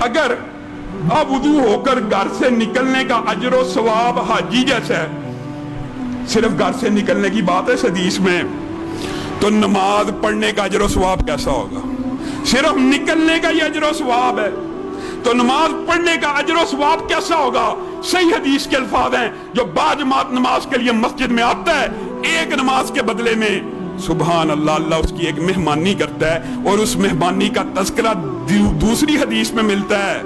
अगर अवुदू होकर घर से निकलने का अजर सवाब हाजी जैसा है, सिर्फ घर से निकलने की बात है इस हदीस में, तो नमाज पढ़ने का अजर सवाब कैसा होगा? सिर्फ निकलने का ही अजर सवाब है, तो नमाज पढ़ने का अजर सवाब कैसा होगा? सही हदीस के अल्फाज हैं, जो बाजमात नमाज के लिए मस्जिद में आता है, एक नमाज के बदले में सुभान अल्लाह, अल्लाह उसकी एक मेहमानी करता है, और उस मेहमानी का तज़किरा दूसरी हदीस में मिलता है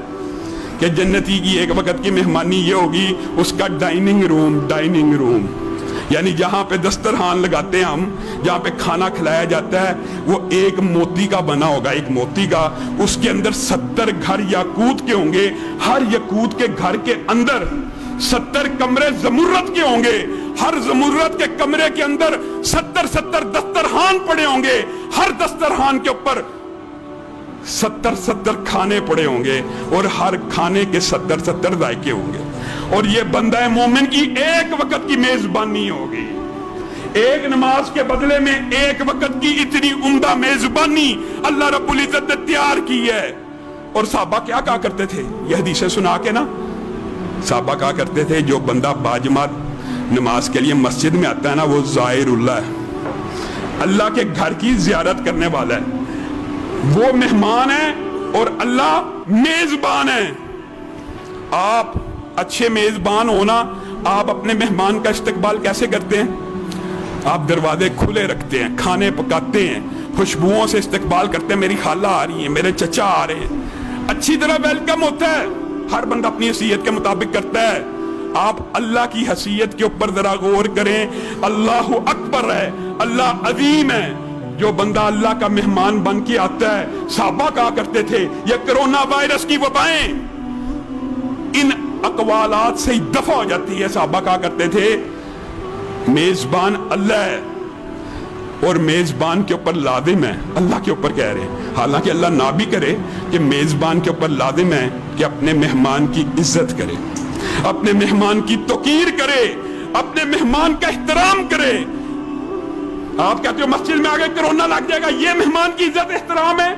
कि जन्नती की एक वक्त की मेहमानी ये होगी, उसका डाइनिंग रूम यानी जहाँ पे दस्तरखान लगाते हैं हम, जहाँ पे खाना खिलाया जाता है, वो एक मोती का बना होगा, एक मोती का, उसके अंदर 70 घर याकूत के होंगे, हर याकूत के घर के अंदर 70 कमरे जमुर्रत के होंगे, हर जमुर्रत के कमरे के अंदर 70 दस्तरखान पड़े होंगे, हर दस्तरखान के ऊपर 70 खाने पड़े होंगे, और हर खाने के 70 जायके होंगे, और ये बंदा मोमिन की एक वक्त की मेजबानी होगी। एक नमाज के बदले में एक वक्त की इतनी उम्दा मेजबानी अल्लाह रब्बुल इज्जत ने तैयार की है। और साहबा क्या कहा करते थे, यह हदीसें सुना के ना, साहबा कहा करते थे, जो बंदा बाजमात नमाज के लिए मस्जिद में आता है ना, वो ज़ायरुल्लाह है, अल्लाह के घर की जियारत करने वाला है, वो मेहमान है और अल्लाह मेजबान है। आप अच्छे मेजबान होना, आप अपने मेहमान का इस्तकबाल कैसे करते हैं? आप दरवाजे खुले रखते हैं, खाने पकाते हैं, खुशबुओं से इस्तकबाल करते हैं, मेरी खाला आ रही है, मेरे चचा आ रहे हैं, अच्छी तरह वेलकम होता है, हर बंदा अपनी हैसियत के मुताबिक करता है। आप अल्लाह की हैसियत के ऊपर जरा गौर करें, अल्लाह अकबर है, अल्लाह अजीम है। जो बंदा अल्लाह का मेहमान बन के आता है, साहबा कहा करते थे, ये कोरोना वायरस की वबाएं इन अकवालात से ही दफा हो जाती है। साहबा कहा करते थे, मेजबान अल्लाह है और मेजबान के ऊपर लाजिम है, अल्लाह के ऊपर कह रहे हैं, हालांकि अल्लाह ना भी करे, कि मेजबान के ऊपर लाजिम है कि अपने मेहमान की इज्जत करे, अपने मेहमान की तौकीर करे, अपने मेहमान का एहतराम करे। आप कहते हो मस्जिद में आगे कोरोना लग जाएगा, ये मेहमान की इज्जत एहतराम है?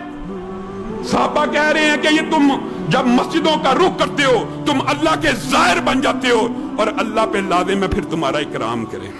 साहबा कह रहे हैं कि ये तुम जब मस्जिदों का रुख करते हो, तुम अल्लाह के ज़ाहिर बन जाते हो, और अल्लाह पे लाज़िम है फिर तुम्हारा इकराम करे।